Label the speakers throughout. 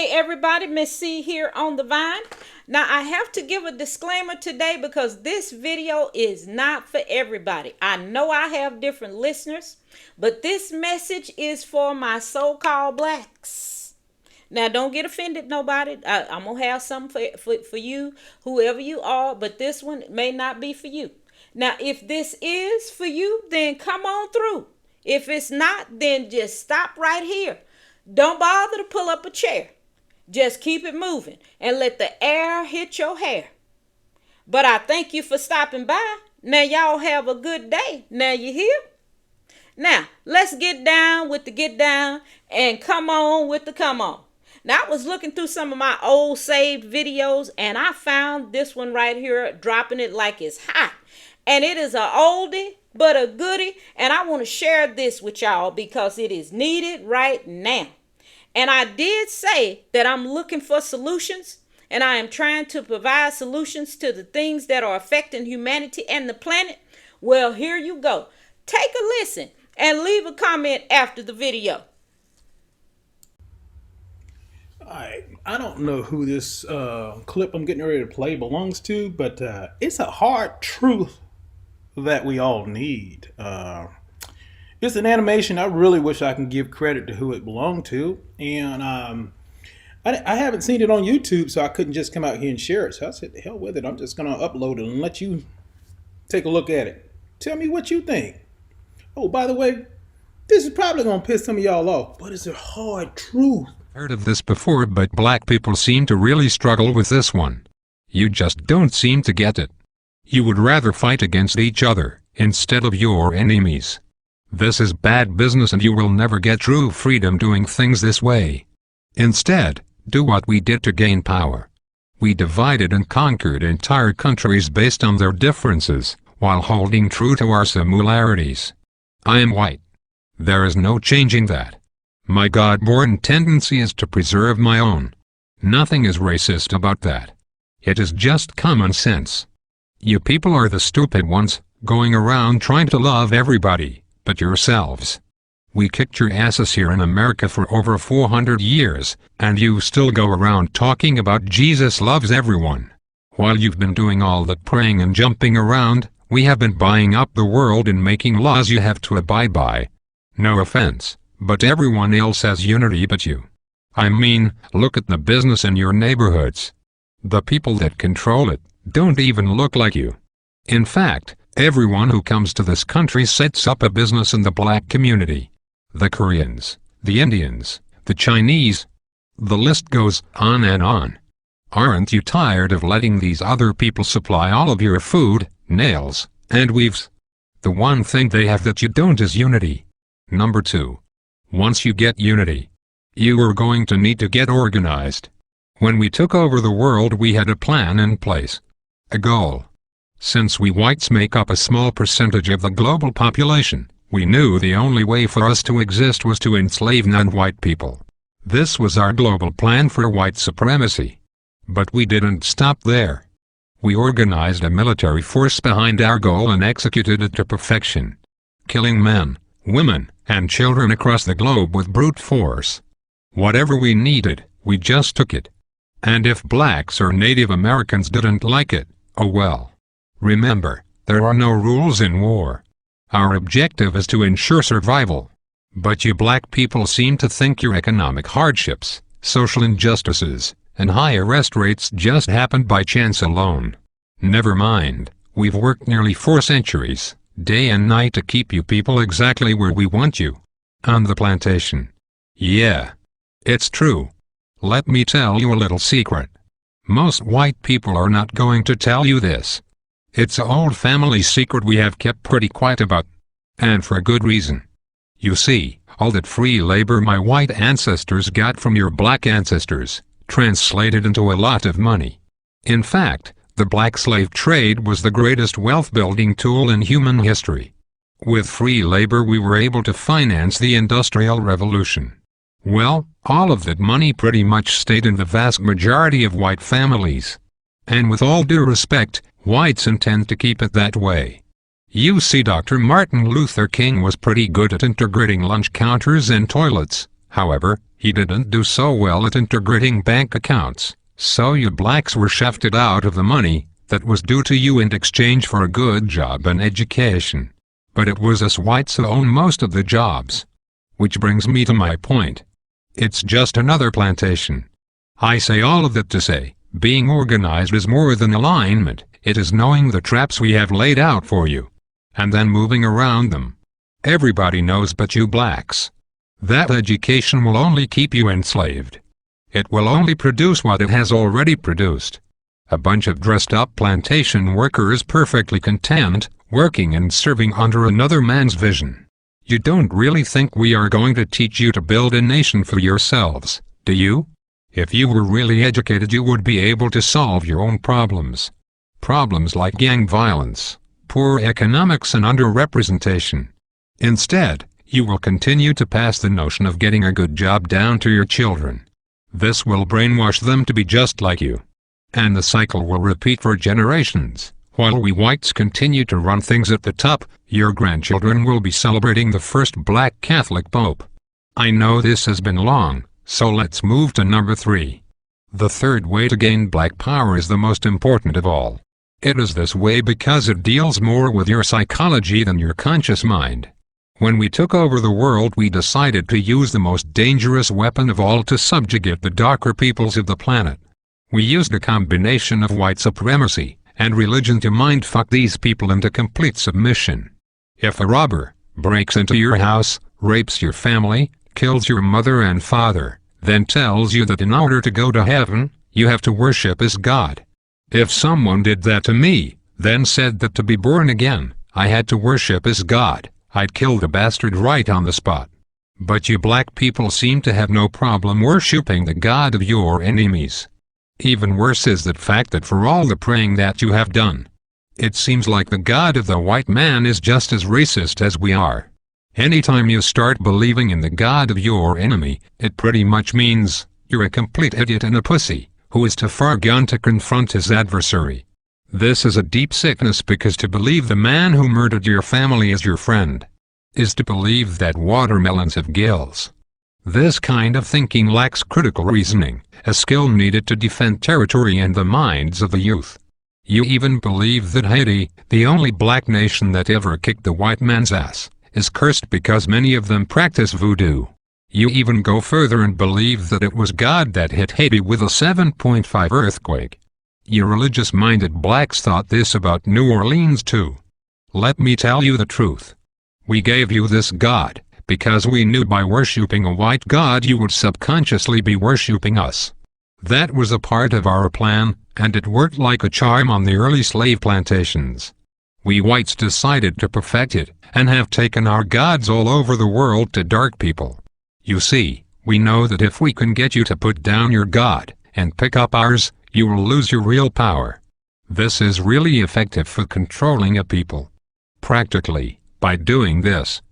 Speaker 1: Hey everybody, Miss C here on the Vine. Now I have to give a disclaimer today because this video is not for everybody. I know I have different listeners, but this message is for my so-called blacks. Now don't get offended, nobody. I'm going to have something for you, whoever you are, but this one may not be for you. Now if this is for you, then come on through. If it's not, then just stop right here. Don't bother to pull up a chair. Just keep it moving and let the air hit your hair. But I thank you for stopping by. Now y'all have a good day. Now you here? Now let's get down with the get down and come on with the come on. Now I was looking through some of my old saved videos and I found this one right here, dropping it like it's hot. And it is a oldie but a goodie, and I want to share this with y'all because it is needed right now. And I did say that I'm looking for solutions, and I am trying to provide solutions to the things that are affecting humanity and the planet. Well, here you go. Take a listen and leave a comment after the video.
Speaker 2: All right, I don't know who this clip I'm getting ready to play belongs to, but it's a hard truth that we all need. It's an animation. I really wish I can give credit to who it belonged to, and I haven't seen it on YouTube, so I couldn't just come out here and share it. So I said, the hell with it. I'm just gonna upload it and let you take a look at it. Tell me what you think. Oh, by the way, this is probably gonna piss some of y'all off, but it's a hard truth.
Speaker 3: Heard of this before, but black people seem to really struggle with this one. You just don't seem to get it. You would rather fight against each other instead of your enemies. This is bad business and you will never get true freedom doing things this way. Instead, do what we did to gain power. We divided and conquered entire countries based on their differences, while holding true to our similarities. I am white. There is no changing that. My God-born tendency is to preserve my own. Nothing is racist about that. It is just common sense. You people are the stupid ones, going around trying to love everybody, but yourselves. We kicked your asses here in America for over 400 years, and you still go around talking about Jesus loves everyone. While you've been doing all that praying and jumping around, we have been buying up the world and making laws you have to abide by. No offense, but everyone else has unity but you. I mean, look at the business in your neighborhoods. The people that control it don't even look like you. In fact, everyone who comes to this country sets up a business in the black community. The Koreans, the Indians, the Chinese. The list goes on and on. Aren't you tired of letting these other people supply all of your food, nails, and weaves? The one thing they have that you don't is unity. Number 2. Once you get unity, you are going to need to get organized. When we took over the world, we had a plan in place. A goal. Since we whites make up a small percentage of the global population, we knew the only way for us to exist was to enslave non-white people. This was our global plan for white supremacy. But we didn't stop there. We organized a military force behind our goal and executed it to perfection. Killing men, women, and children across the globe with brute force. Whatever we needed, we just took it. And if blacks or Native Americans didn't like it, oh well. Remember, there are no rules in war. Our objective is to ensure survival. But you black people seem to think your economic hardships, social injustices, and high arrest rates just happened by chance alone. Never mind, we've worked nearly 4 centuries, day and night to keep you people exactly where we want you. On the plantation. Yeah. It's true. Let me tell you a little secret. Most white people are not going to tell you this. It's an old family secret we have kept pretty quiet about. And for a good reason. You see, all that free labor my white ancestors got from your black ancestors, translated into a lot of money. In fact, the black slave trade was the greatest wealth-building tool in human history. With free labor we were able to finance the Industrial Revolution. Well, all of that money pretty much stayed in the vast majority of white families. And with all due respect, whites intend to keep it that way. You see, Dr. Martin Luther King was pretty good at integrating lunch counters and toilets. However, You didn't do so well at integrating bank accounts, so you blacks were shafted out of the money that was due to you in exchange for a good job and education. But it was us whites who own most of the jobs. Which brings me to my point. It's just another plantation. I say all of that to say, being organized is more than alignment, it is knowing the traps we have laid out for you, and then moving around them. Everybody knows but you blacks. That education will only keep you enslaved. It will only produce what it has already produced. A bunch of dressed-up plantation workers perfectly content, working and serving under another man's vision. You don't really think we are going to teach you to build a nation for yourselves, do you? If you were really educated, you would be able to solve your own problems. Problems like gang violence, poor economics and underrepresentation. Instead, you will continue to pass the notion of getting a good job down to your children. This will brainwash them to be just like you. And the cycle will repeat for generations. While we whites continue to run things at the top, your grandchildren will be celebrating the first black Catholic Pope. I know this has been long, so let's move to number 3. The third way to gain black power is the most important of all. It is this way because it deals more with your psychology than your conscious mind. When we took over the world, we decided to use the most dangerous weapon of all to subjugate the darker peoples of the planet. We used a combination of white supremacy and religion to mindfuck these people into complete submission. If a robber breaks into your house, rapes your family, kills your mother and father, then tells you that in order to go to heaven, you have to worship as God. If someone did that to me, then said that to be born again, I had to worship as God, I'd kill the bastard right on the spot. But you black people seem to have no problem worshipping the God of your enemies. Even worse is the fact that for all the praying that you have done, it seems like the God of the white man is just as racist as we are. Anytime you start believing in the God of your enemy, it pretty much means you're a complete idiot and a pussy, who is too far gone to confront his adversary. This is a deep sickness, because to believe the man who murdered your family is your friend is to believe that watermelons have gills. This kind of thinking lacks critical reasoning, a skill needed to defend territory and the minds of the youth. You even believe that Haiti, the only black nation that ever kicked the white man's ass, is cursed because many of them practice voodoo. You even go further and believe that it was God that hit Haiti with a 7.5 earthquake. You religious-minded blacks thought this about New Orleans too. Let me tell you the truth. We gave you this God because we knew by worshipping a white God you would subconsciously be worshipping us. That was a part of our plan, and it worked like a charm on the early slave plantations. We whites decided to perfect it, and have taken our gods all over the world to dark people. You see, we know that if we can get you to put down your God, and pick up ours, you will lose your real power. This is really effective for controlling a people. Practically, by doing this,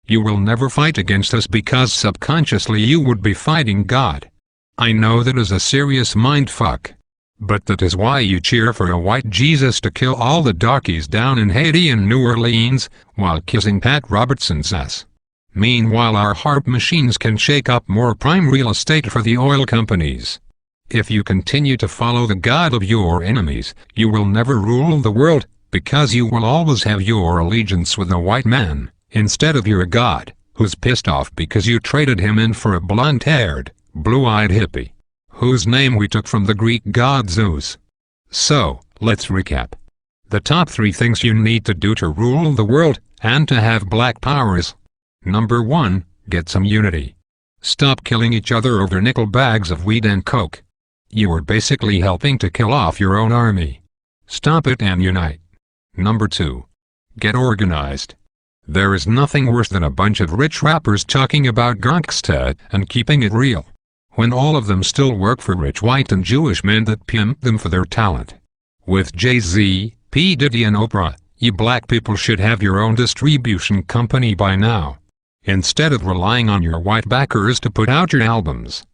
Speaker 3: you will never fight against us because subconsciously you would be fighting God. I know that is a serious mindfuck. But that is why you cheer for a white Jesus to kill all the darkies down in Haiti and New Orleans, while kissing Pat Robertson's ass. Meanwhile, our harp machines can shake up more prime real estate for the oil companies. If you continue to follow the God of your enemies, you will never rule the world, because you will always have your allegiance with a white man, instead of your God, who's pissed off because you traded him in for a blonde-haired, blue-eyed hippie, whose name we took from the Greek god Zeus. So, let's recap. The top 3 things you need to do to rule the world, and to have black power is: Number 1, get some unity. Stop killing each other over nickel bags of weed and coke. You are basically helping to kill off your own army. Stop it and unite. Number 2, get organized. There is nothing worse than a bunch of rich rappers talking about gangsta and keeping it real, when all of them still work for rich white and Jewish men that pimp them for their talent. With Jay-Z, P. Diddy and Oprah, you black people should have your own distribution company by now, instead of relying on your white backers to put out your albums.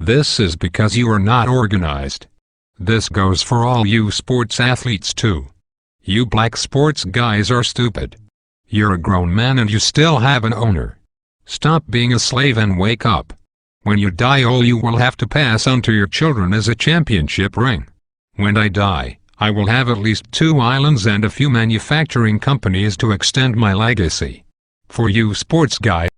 Speaker 3: This is because you are not organized. This goes for all you sports athletes too. You black sports guys are stupid. You're a grown man and you still have an owner. Stop being a slave and wake up. When you die, all you will have to pass on to your children is a championship ring. When I die, I will have at least 2 islands and a few manufacturing companies to extend my legacy. For you sports guys,